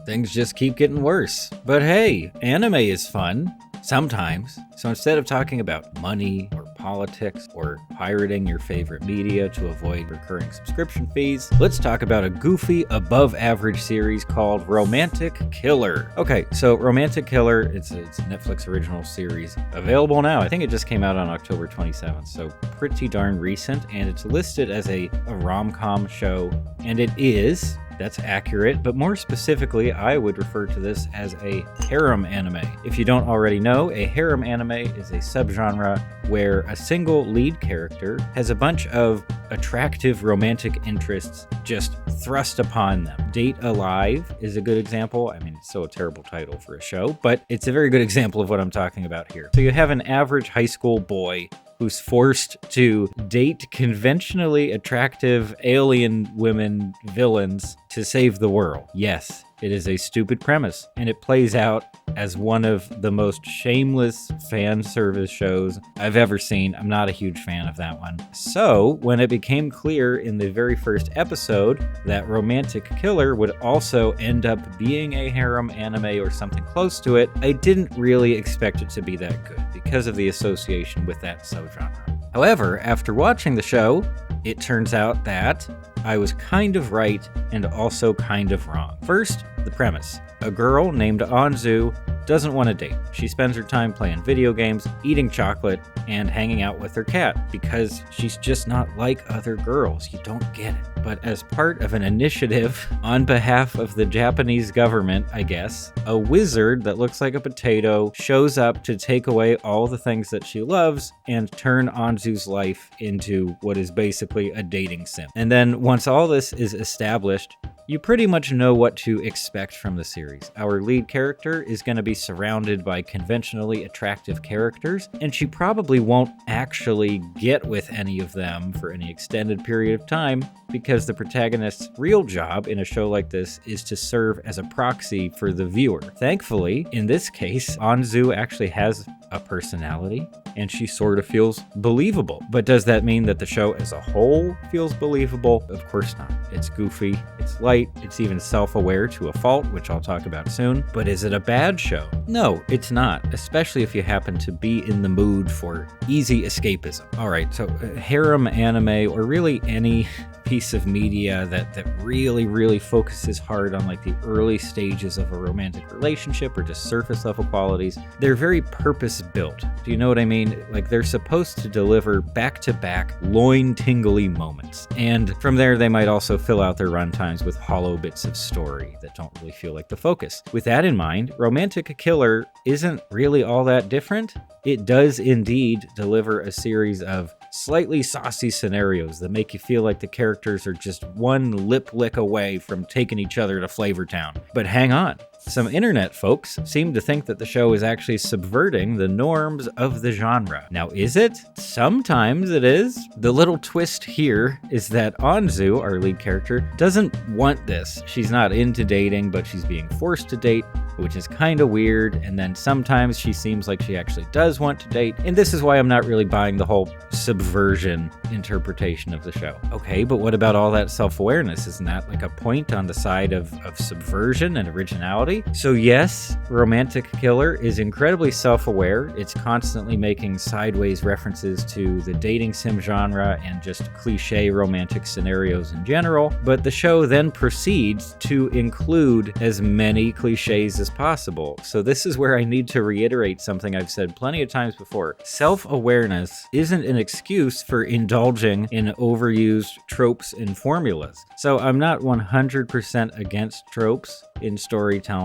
Things just keep getting worse. But hey, anime is fun. Sometimes. So instead of talking about money or politics or pirating your favorite media to avoid recurring subscription fees, let's talk about a goofy, above-average series called Romantic Killer. Okay, so Romantic Killer, it's a Netflix original series available now. I think it just came out on October 27th, so pretty darn recent, and it's listed as a rom-com show, and it is. That's accurate, but more specifically, I would refer to this as a harem anime. If you don't already know, a harem anime is a subgenre where a single lead character has a bunch of attractive romantic interests just thrust upon them. Date Alive is a good example. I mean, it's so a terrible title for a show, but it's a very good example of what I'm talking about here. So you have an average high school boy who's forced to date conventionally attractive alien women villains to save the world. Yes, it is a stupid premise, and it plays out as one of the most shameless fan service shows I've ever seen. I'm not a huge fan of that one. So, when it became clear in the very first episode that Romantic Killer would also end up being a harem anime or something close to it, I didn't really expect it to be that good because of the association with that subgenre. However, after watching the show, it turns out that I was kind of right and also kind of wrong. First, the premise. A girl named Anzu doesn't want to date. She spends her time playing video games, eating chocolate, and hanging out with her cat because she's just not like other girls. You don't get it. But as part of an initiative on behalf of the Japanese government, I guess, a wizard that looks like a potato shows up to take away all the things that she loves and turn Anzu's life into what is basically a dating sim. And then once all this is established, you pretty much know what to expect from the series. Our lead character is going to be surrounded by conventionally attractive characters, and she probably won't actually get with any of them for any extended period of time because the protagonist's real job in a show like this is to serve as a proxy for the viewer. Thankfully, in this case, Anzu actually has a personality, and she sort of feels believable. But does that mean that the show as a whole feels believable? Of course not. It's goofy, it's light, it's even self-aware to a fault, which I'll talk about soon. But is it a bad show? No, it's not, especially if you happen to be in the mood for easy escapism. Alright, so harem anime, or really any piece of media that really focuses hard on like the early stages of a romantic relationship or just surface level qualities, they're very purpose built. Do you know what I mean? Like they're supposed to deliver back-to-back loin-tingly moments. And from there, they might also fill out their runtimes with hollow bits of story that don't really feel like the focus. With that in mind, Romantic Killer isn't really all that different. It does indeed deliver a series of slightly saucy scenarios that make you feel like the characters are just one lip lick away from taking each other to Flavor Town. But hang on. Some internet folks seem to think that the show is actually subverting the norms of the genre. Now, is it? Sometimes it is. The little twist here is that Anzu, our lead character, doesn't want this. She's not into dating, but she's being forced to date, which is kind of weird. And then sometimes she seems like she actually does want to date. And this is why I'm not really buying the whole subversion interpretation of the show. Okay, but what about all that self-awareness? Isn't that like a point on the side of subversion and originality? So yes, Romantic Killer is incredibly self-aware. It's constantly making sideways references to the dating sim genre and just cliche romantic scenarios in general, but the show then proceeds to include as many cliches as possible. So this is where I need to reiterate something I've said plenty of times before. Self-awareness isn't an excuse for indulging in overused tropes and formulas. So I'm not 100% against tropes in storytelling,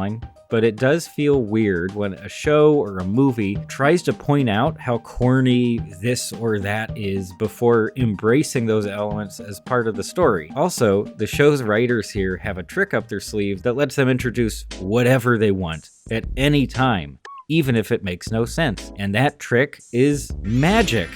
but it does feel weird when a show or a movie tries to point out how corny this or that is before embracing those elements as part of the story. Also, the show's writers here have a trick up their sleeve that lets them introduce whatever they want at any time. even if it makes no sense. And that trick is magic.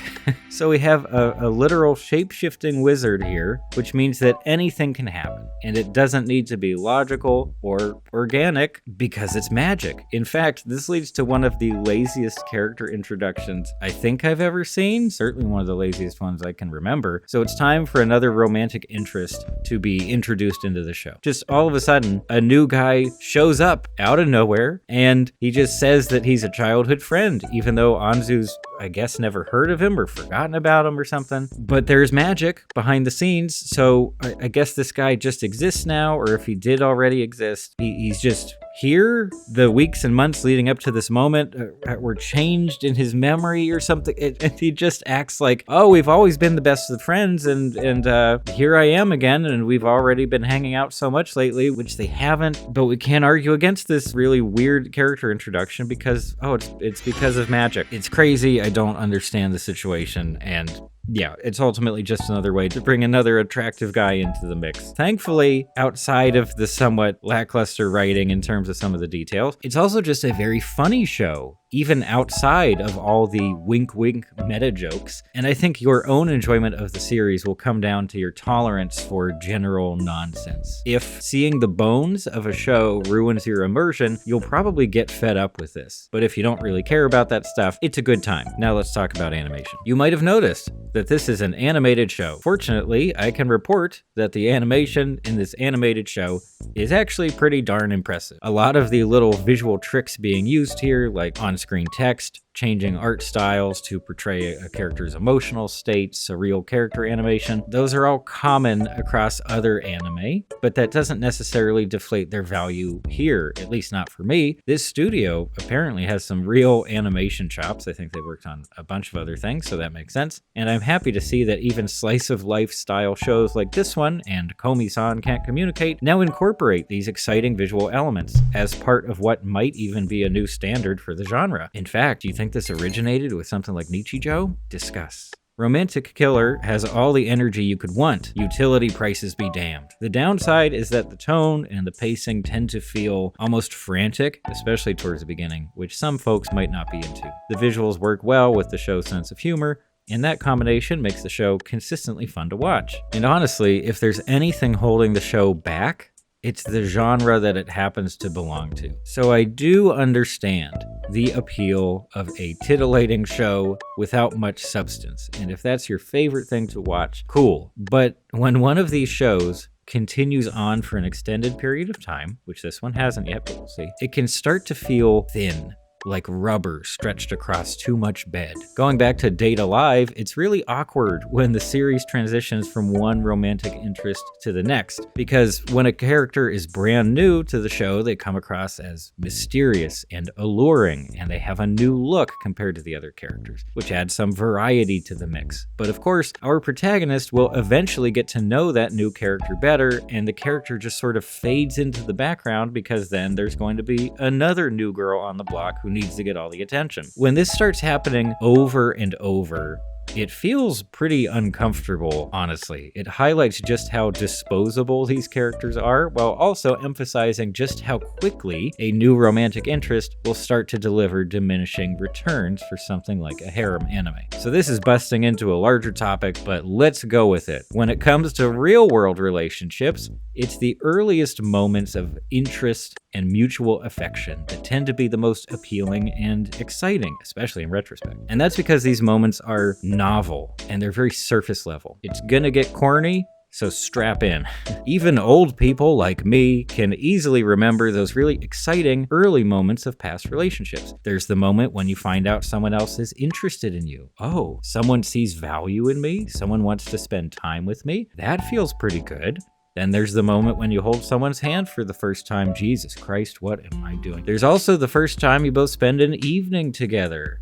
So we have a literal shape-shifting wizard here, which means that anything can happen, and it doesn't need to be logical or organic because it's magic. In fact, this leads to one of the laziest character introductions I think I've ever seen, certainly one of the laziest ones I can remember. So it's time for another romantic interest to be introduced into the show. Just all of a sudden, a new guy shows up out of nowhere, and he just says that he's a childhood friend, even though Anzu's, I guess, never heard of him or forgotten about him or something. But there's magic behind the scenes, so I guess this guy just exists now, or if he did already exist, he's just here. The weeks and months leading up to this moment were changed in his memory or something. He just acts like, oh, we've always been the best of friends, and here I am again, and we've already been hanging out so much lately, which they haven't. But we can't argue against this really weird character introduction because, oh, it's because of magic. It's crazy. I don't understand the situation, and yeah, it's ultimately just another way to bring another attractive guy into the mix. Thankfully, outside of the somewhat lackluster writing in terms of some of the details, it's also just a very funny show, even outside of all the wink-wink meta jokes. And I think your own enjoyment of the series will come down to your tolerance for general nonsense. If seeing the bones of a show ruins your immersion, you'll probably get fed up with this. But if you don't really care about that stuff, it's a good time. Now let's talk about animation. You might have noticed that this is an animated show. Fortunately, I can report that the animation in this animated show is actually pretty darn impressive. A lot of the little visual tricks being used here, like on-screen text, changing art styles to portray a character's emotional state, surreal character animation, those are all common across other anime, but that doesn't necessarily deflate their value here, at least not for me. This studio apparently has some real animation chops. I think they worked on a bunch of other things, so that makes sense. And I'm happy to see that even slice-of-life style shows like this one and Komi-san Can't Communicate now incorporate these exciting visual elements as part of what might even be a new standard for the genre. In fact, you think this originated with something like Nichijou? Discuss. Romantic Killer has all the energy you could want. Utility prices be damned. The downside is that the tone and the pacing tend to feel almost frantic, especially towards the beginning, which some folks might not be into. The visuals work well with the show's sense of humor, and that combination makes the show consistently fun to watch. And honestly, if there's anything holding the show back, it's the genre that it happens to belong to. So I do understand the appeal of a titillating show without much substance. And if that's your favorite thing to watch, cool. But when one of these shows continues on for an extended period of time, which this one hasn't yet, but we'll see, it can start to feel thin, like rubber stretched across too much bed. Going back to Date Alive, it's really awkward when the series transitions from one romantic interest to the next, because when a character is brand new to the show, they come across as mysterious and alluring, and they have a new look compared to the other characters, which adds some variety to the mix. But of course, our protagonist will eventually get to know that new character better, and the character just sort of fades into the background because then there's going to be another new girl on the block who needs to get all the attention. When this starts happening over and over, it feels pretty uncomfortable, honestly. It highlights just how disposable these characters are, while also emphasizing just how quickly a new romantic interest will start to deliver diminishing returns for something like a harem anime. So this is busting into a larger topic, but let's go with it. When it comes to real-world relationships, it's the earliest moments of interest and mutual affection that tend to be the most appealing and exciting, especially in retrospect. And that's because these moments are novel and they're very surface level. It's gonna get corny, so strap in. Even old people like me can easily remember those really exciting early moments of past relationships. There's the moment when you find out someone else is interested in you. Oh, someone sees value in me? Someone wants to spend time with me? That feels pretty good. Then there's the moment when you hold someone's hand for the first time. Jesus Christ, what am I doing? There's also the first time you both spend an evening together.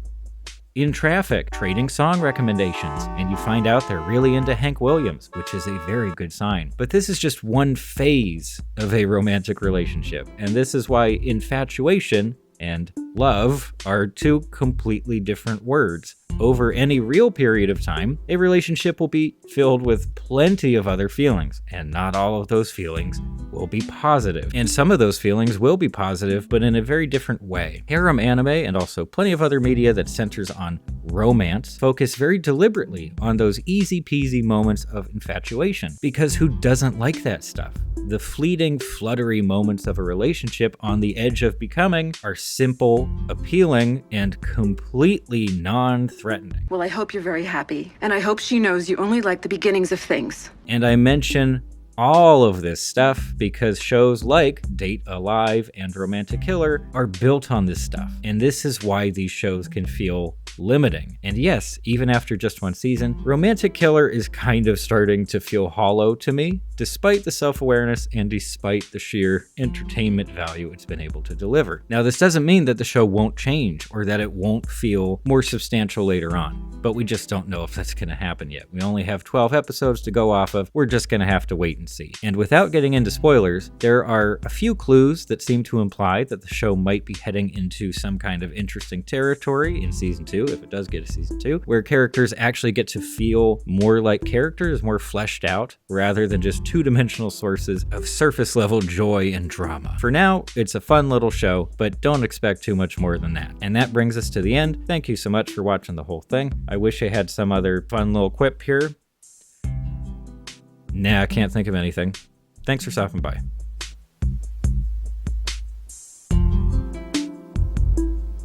In traffic, trading song recommendations, and you find out they're really into Hank Williams, which is a very good sign. But this is just one phase of a romantic relationship, and this is why infatuation and love are two completely different words. Over any real period of time, a relationship will be filled with plenty of other feelings, and not all of those feelings will be positive. And some of those feelings will be positive, but in a very different way. Harem anime, and also plenty of other media that centers on romance, focus very deliberately on those easy peasy moments of infatuation, because who doesn't like that stuff? The fleeting, fluttery moments of a relationship on the edge of becoming are simple, appealing, and completely non-threatening. Well, I hope you're very happy, and I hope she knows you only like the beginnings of things. And I mention all of this stuff because shows like Date Alive and Romantic Killer are built on this stuff. And this is why these shows can feel limiting. And yes, even after just one season, Romantic Killer is kind of starting to feel hollow to me, despite the self-awareness and despite the sheer entertainment value it's been able to deliver. Now, this doesn't mean that the show won't change or that it won't feel more substantial later on, but we just don't know if that's going to happen yet. We only have 12 episodes to go off of. We're just going to have to wait and see. And without getting into spoilers, there are a few clues that seem to imply that the show might be heading into some kind of interesting territory in season 2, if it does get a season 2, where characters actually get to feel more like characters, more fleshed out, rather than just two-dimensional sources of surface-level joy and drama. For now, it's a fun little show, but don't expect too much more than that. And that brings us to the end. Thank you so much for watching the whole thing. I wish I had some other fun little quip here. Nah, I can't think of anything. Thanks for stopping by.